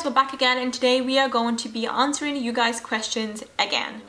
we're back again, and today we are going to be answering you guys' questions again.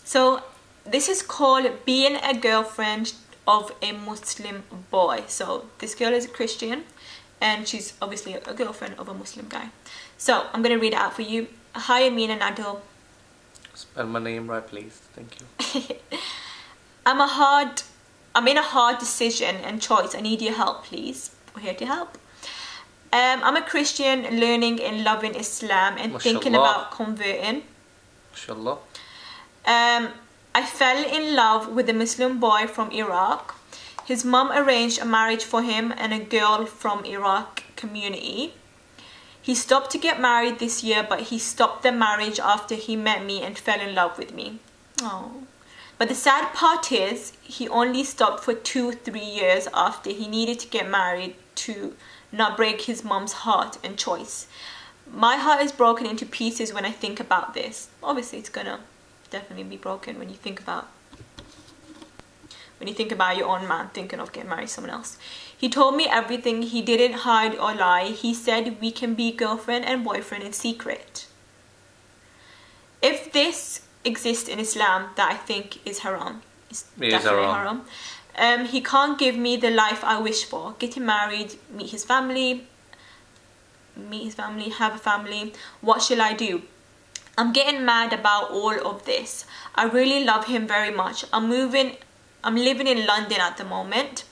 So this is called being a girlfriend of a Muslim boy. So this girl is a Christian and she's obviously a girlfriend of a Muslim guy. So I'm going to read it out for you. Hi Amina and Adil. Spell my name right, please. Thank you. I'm in a hard decision and choice. I need your help, please. We're here to help. I'm a Christian learning and loving Islam and Mashallah. Thinking about converting. Mashallah. I fell in love with a Muslim boy from Iraq. His mum arranged a marriage for him and a girl from Iraq community. He stopped to get married this year, but he stopped the marriage after he met me and fell in love with me. Oh. But the sad part is, he only stopped for 2-3 years after he needed to get married to not break his mum's heart and choice. My heart is broken into pieces when I think about this. Obviously, it's gonna definitely be broken when you think about your own man thinking of getting married to someone else. He told me everything. He didn't hide or lie. He said we can be girlfriend and boyfriend in secret. If this exists in Islam, that I think is haram. It's definitely haram. He can't give me the life I wish for. Getting married, meet his family, have a family. What shall I do? I'm getting mad about all of this. I really love him very much. I'm living in London at the moment.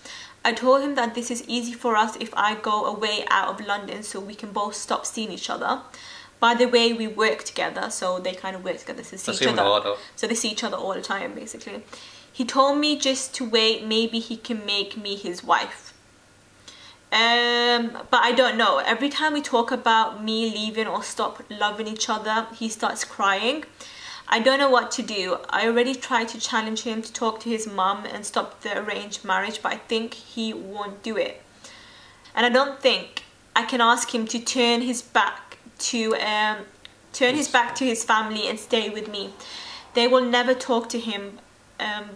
I told him that this is easy for us if I go away out of London so we can both stop seeing each other. By the way, we work together, so they kind of work together to see each other. So they see each other all the time, basically. He told me just to wait, maybe he can make me his wife. But I don't know. Every time we talk about me leaving or stop loving each other, he starts crying. I don't know what to do. I already tried to challenge him to talk to his mum and stop the arranged marriage, but I think he won't do it. And I don't think I can ask him to turn his back to his family and stay with me. They will never talk to him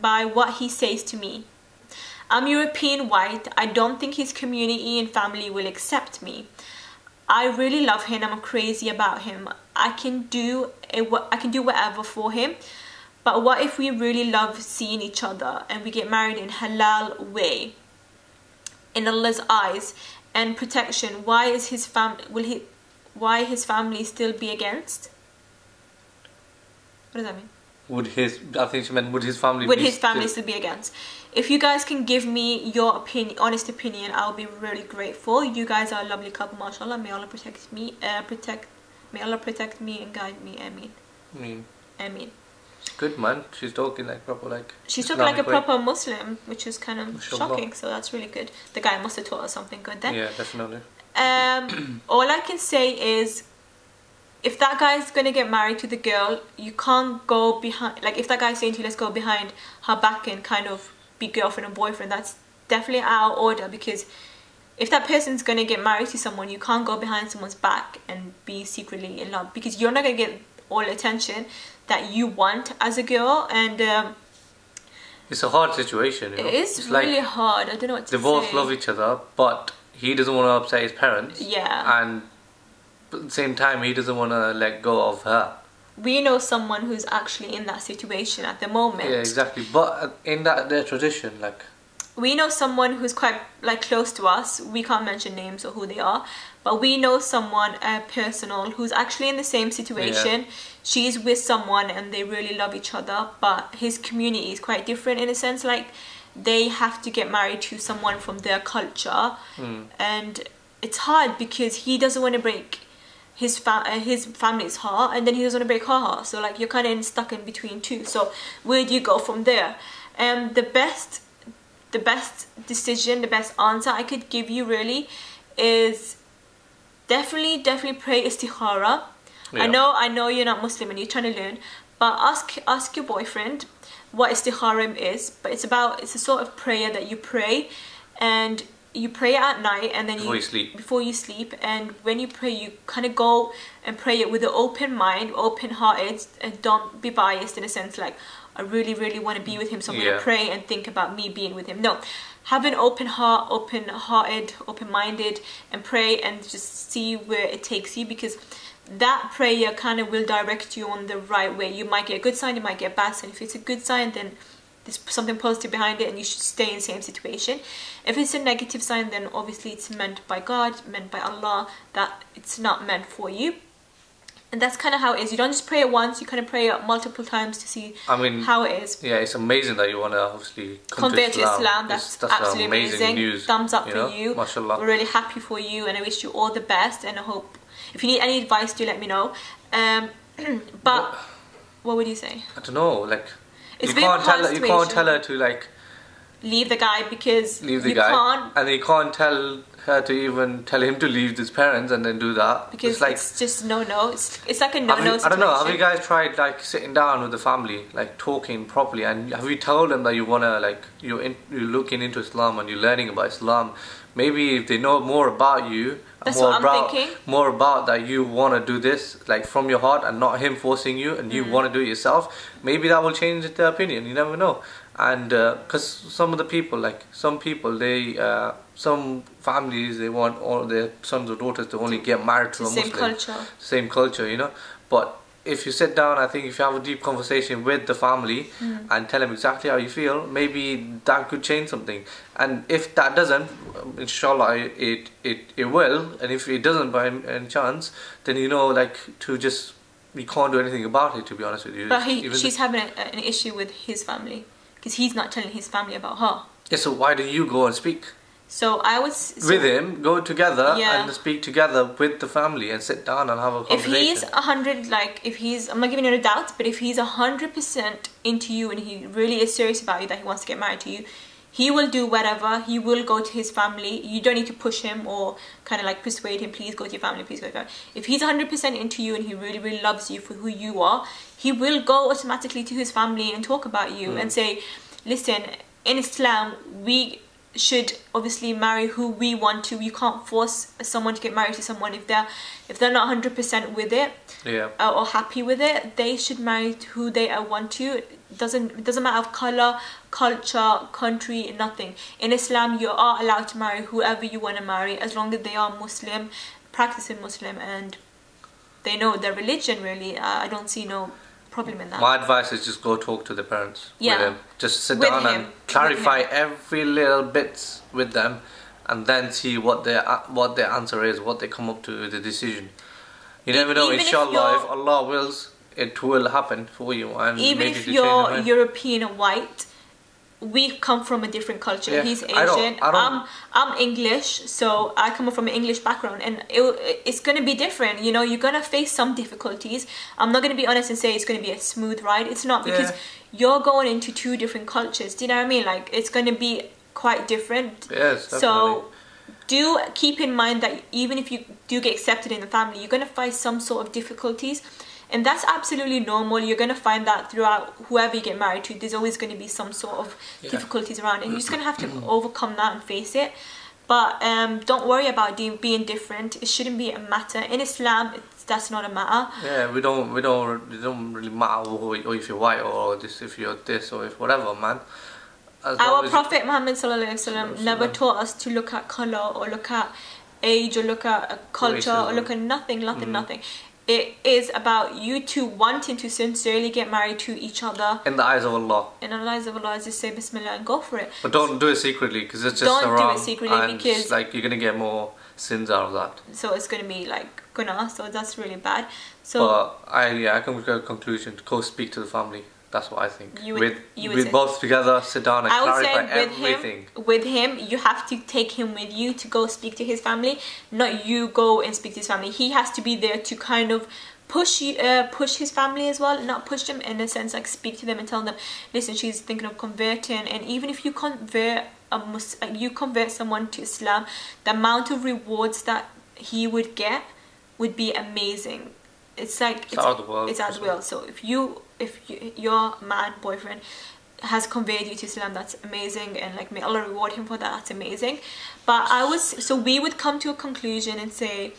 by what he says to me. I'm European white. I don't think his community and family will accept me. I really love him. I'm crazy about him. I can do whatever for him. But what if we really love seeing each other and we get married in halal way, in Allah's eyes and protection? Why is his family still be against? What does that mean? I think she meant would his family still be against? If you guys can give me your honest opinion, I'll be really grateful. You guys are a lovely couple, mashallah. May Allah protect me, may Allah protect me and guide me. Ameen. Ameen. Good man. She's talking like proper She's talking like a proper Muslim, which is kind of shocking. So that's really good. The guy must have taught us something good then. Yeah, definitely. All I can say is, if that guy's gonna get married to the girl, you can't go behind. Like if that guy's saying to you, let's go behind her back and kind of be girlfriend and boyfriend, that's definitely out of order. Because if that person's gonna get married to someone, you can't go behind someone's back and be secretly in love, because you're not gonna get all the attention that you want as a girl. And it's a hard situation, you know? It's really hard. I don't know what to say. They both love each other, but he doesn't want to upset his parents. Yeah. And at the same time, he doesn't want to let go of her. We know someone who's actually in that situation at the moment. Yeah, exactly. But in their tradition, we know someone who's quite close to us. We can't mention names or who they are, but we know someone personal who's actually in the same situation. Yeah. She's with someone and they really love each other, but his community is quite different in a sense. Like they have to get married to someone from their culture, and it's hard because he doesn't want to break his family's heart, and then he doesn't want to break her heart. So you're kind of stuck in between two. So where do you go from there? The best decision, the best answer I could give you really is definitely pray istikhara. Yeah. I know you're not Muslim and you're trying to learn, but ask your boyfriend what istikhara is. But it's a sort of prayer that you pray, and you pray at night, and then before you sleep, and when you pray, you kind of go and pray it with an open mind, open hearted, and don't be biased in a sense I really want to be with him, so I'm going to pray and think about me being with him. No, have an open heart, open-hearted, open-minded, and pray and just see where it takes you, because that prayer kind of will direct you on the right way. You might get a good sign, you might get a bad sign. If it's a good sign, then there's something positive behind it and you should stay in the same situation. If it's a negative sign, then obviously it's meant by God, meant by Allah, that it's not meant for you. And that's kind of how it is. You don't just pray it once, you kind of pray it multiple times to see how it is. Yeah, it's amazing that you want to obviously convert to Islam. That's absolutely amazing. News, thumbs up for you. Mashallah. We're really happy for you and I wish you all the best, and I hope, if you need any advice, do let me know. But what would you say? I don't know, like, it's you can't tell her to like leave the guy, because you can't, and you can't tell her to even tell him to leave his parents and then do that, because it's like, it's just no. It's like a no situation. I don't know, have you guys tried like sitting down with the family, like talking properly, and have you told them that you want to, like, you're looking into Islam and you're learning about Islam? Maybe if they know more about you, more about that you want to do this like from your heart and not him forcing you, and you want to do it yourself, maybe that will change their opinion. You never know. And because some of the people, like some people, they some families, they want all their sons or daughters to only get married to a Muslim. Same culture, you know. But if you sit down, I think if you have a deep conversation with the family and tell them exactly how you feel, maybe that could change something. And if that doesn't, inshallah it will. And if it doesn't by any chance, then you know, like, to just, you can't do anything about it, to be honest with you. But she's having an issue with his family, because he's not telling his family about her. Yeah, so why do you go and speak? So I was... with him, go together and speak together with the family and sit down and have a conversation. If he's 100, like, if he's... I'm not giving you a doubt, but if he's 100% into you and he really is serious about you, that he wants to get married to you, he will do whatever. He will go to his family. You don't need to push him or kind of like persuade him, please go to your family, please go to your family. If he's 100% into you and he really, really loves you for who you are, he will go automatically to his family and talk about you and say, listen, in Islam, we should obviously marry who we want to. You can't force someone to get married to someone if they're not 100% with it or happy with it. They should marry who they want to. It doesn't matter of color, culture, country, nothing. In Islam, you are allowed to marry whoever you want to marry, as long as they are Muslim, practicing Muslim, and they know their religion. Really, I don't see no problem in that. My advice is just go talk to the parents with him. Just sit down and clarify every little bits with them, and then see what their answer is, what they come up to, the decision. You never know, inshallah, if Allah wills, it will happen for you. And even if you're European and white, we come from a different culture. He's Asian. I'm English, so I come from an English background, and it's going to be different. You know, you're going to face some difficulties. I'm not going to be honest and say it's going to be a smooth ride. It's not, because you're going into two different cultures. Do you know what I mean? Like, it's going to be quite different. Yes, definitely. So do keep in mind that even if you do get accepted in the family, you're going to face some sort of difficulties. And that's absolutely normal. You're going to find that throughout whoever you get married to. There's always going to be some sort of difficulties around. And you're just going to have to overcome that and face it. But don't worry about being different. It shouldn't be a matter. In Islam, that's not a matter. Yeah, it don't really matter or if you're white or this, if you're this or if whatever, man. Our Prophet Muhammad ﷺ never taught us to look at colour or look at age or look at culture or look at nothing. It is about you two wanting to sincerely get married to each other. In the eyes of Allah. In the eyes of Allah, just say Bismillah and go for it. But don't do it secretly, because it's just haram. Don't do it secretly, because like you're going to get more sins out of that. So it's going to be like guna, so that's really bad. So, but I come to a conclusion, to go speak to the family. That's what I think. With both together, sit down and clarify everything. With him, you have to take him with you to go speak to his family, not you go and speak to his family. He has to be there to kind of push his family as well, not push them in a sense, like speak to them and tell them, listen, she's thinking of converting. And even if you convert someone to Islam, the amount of rewards that he would get would be amazing. It's like it's out of the world. It's out of the world. So if your man, boyfriend has conveyed you to Islam, that's amazing, and like may Allah reward him for that, that's amazing. But we would come to a conclusion and say,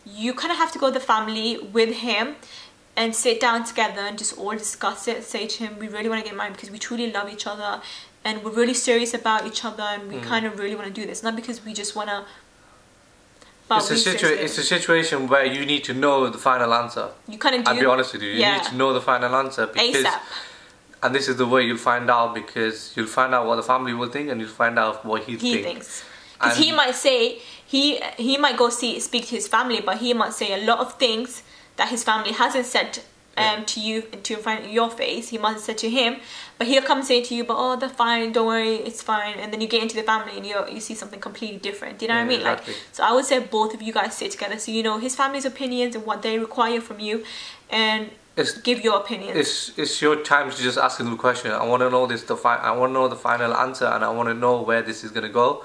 you kind of have to go to the family with him and sit down together and just all discuss it. Say to him, we really want to get married because we truly love each other. and we're really serious about each other, and we kind of really want to do this, not because we just want to. It's a situation where you need to know the final answer. You kind of do. I'll be honest with you. You need to know the final answer because, ASAP. And this is the way you'll find out, because you'll find out what the family will think, and you'll find out what he thinks. Because he might say he might go speak to his family, but he might say a lot of things that his family hasn't said to you, to your face. He might have said to him, but he'll come and say to you, but oh, they're fine, don't worry, it's fine. And then you get into the family and you see something completely different. Do you know what I mean? Exactly. Like, so I would say both of you guys sit together, so you know his family's opinions and what they require from you, and give your opinions. It's your time to just ask him the question. I want to know I want to know the final answer, and I want to know where this is going to go.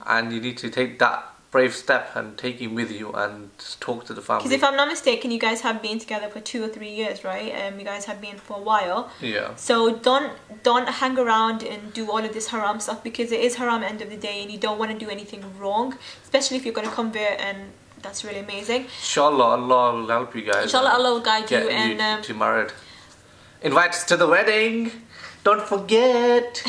And you need to take that brave step and take him with you and just talk to the family. Because if I'm not mistaken, you guys have been together for 2 or 3 years, right? You guys have been for a while. Yeah. So don't hang around and do all of this haram stuff, because it is haram at the end of the day, and you don't want to do anything wrong, especially if you're going to convert, and that's really amazing. Inshallah, Allah will help you guys. Inshallah, Allah will guide you and to married. Invite us to the wedding. Don't forget.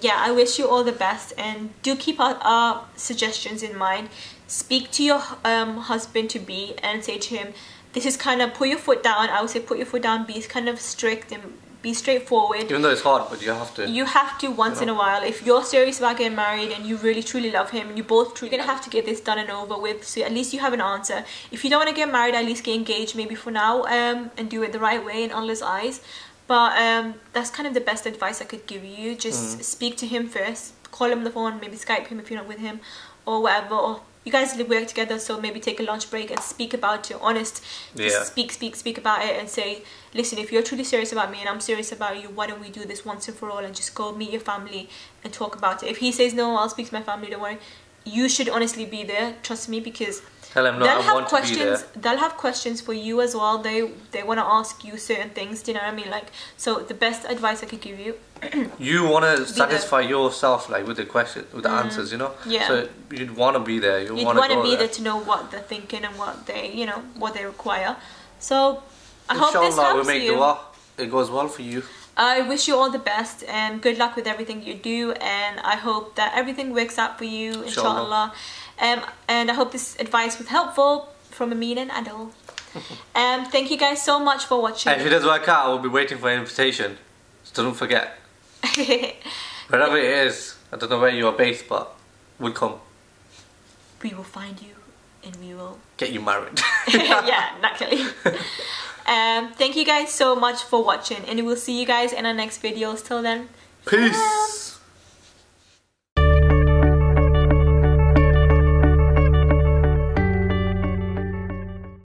Yeah, I wish you all the best, and do keep our suggestions in mind. Speak to your husband-to-be and say to him, this is kind of, put your foot down. I would say put your foot down, be kind of strict and be straightforward. Even though it's hard, but you have to. You have to once in a while. If you're serious about getting married and you really truly love him, and you both truly, you're going to have to get this done and over with, so at least you have an answer. If you don't want to get married, at least get engaged maybe for now, and do it the right way in Allah's eyes. But that's kind of the best advice I could give you. Just speak to him first. Call him on the phone, maybe Skype him if you're not with him, or whatever. Or you guys work together, so maybe take a lunch break and speak about it. Honest. Just speak about it and say, listen, if you're truly serious about me and I'm serious about you, why don't we do this once and for all, and just go meet your family and talk about it. If he says no, I'll speak to my family, don't worry. You should honestly be there, trust me, because tell him, no, they'll have questions. They'll have questions for you as well. They want to ask you certain things. Do you know what I mean? Like, so the best advice I could give you. You want to satisfy yourself, like with the questions, with the answers, you know. Yeah. So you'd want to be there. You'd want to be there to know what they're thinking and what they, you know, what they require. So I hope this helps we make you. Dua. It goes well for you. I wish you all the best and good luck with everything you do, and I hope that everything works out for you, inshallah. And I hope this advice was helpful from Amina and Adil. Thank you guys so much for watching. And if it does work out, we'll be waiting for an invitation. So don't forget. Wherever it is, I don't know where you are based, but we'll come. We will find you and we will get you married. Yeah, naturally. Thank you guys so much for watching, and we'll see you guys in our next videos. Till then, peace.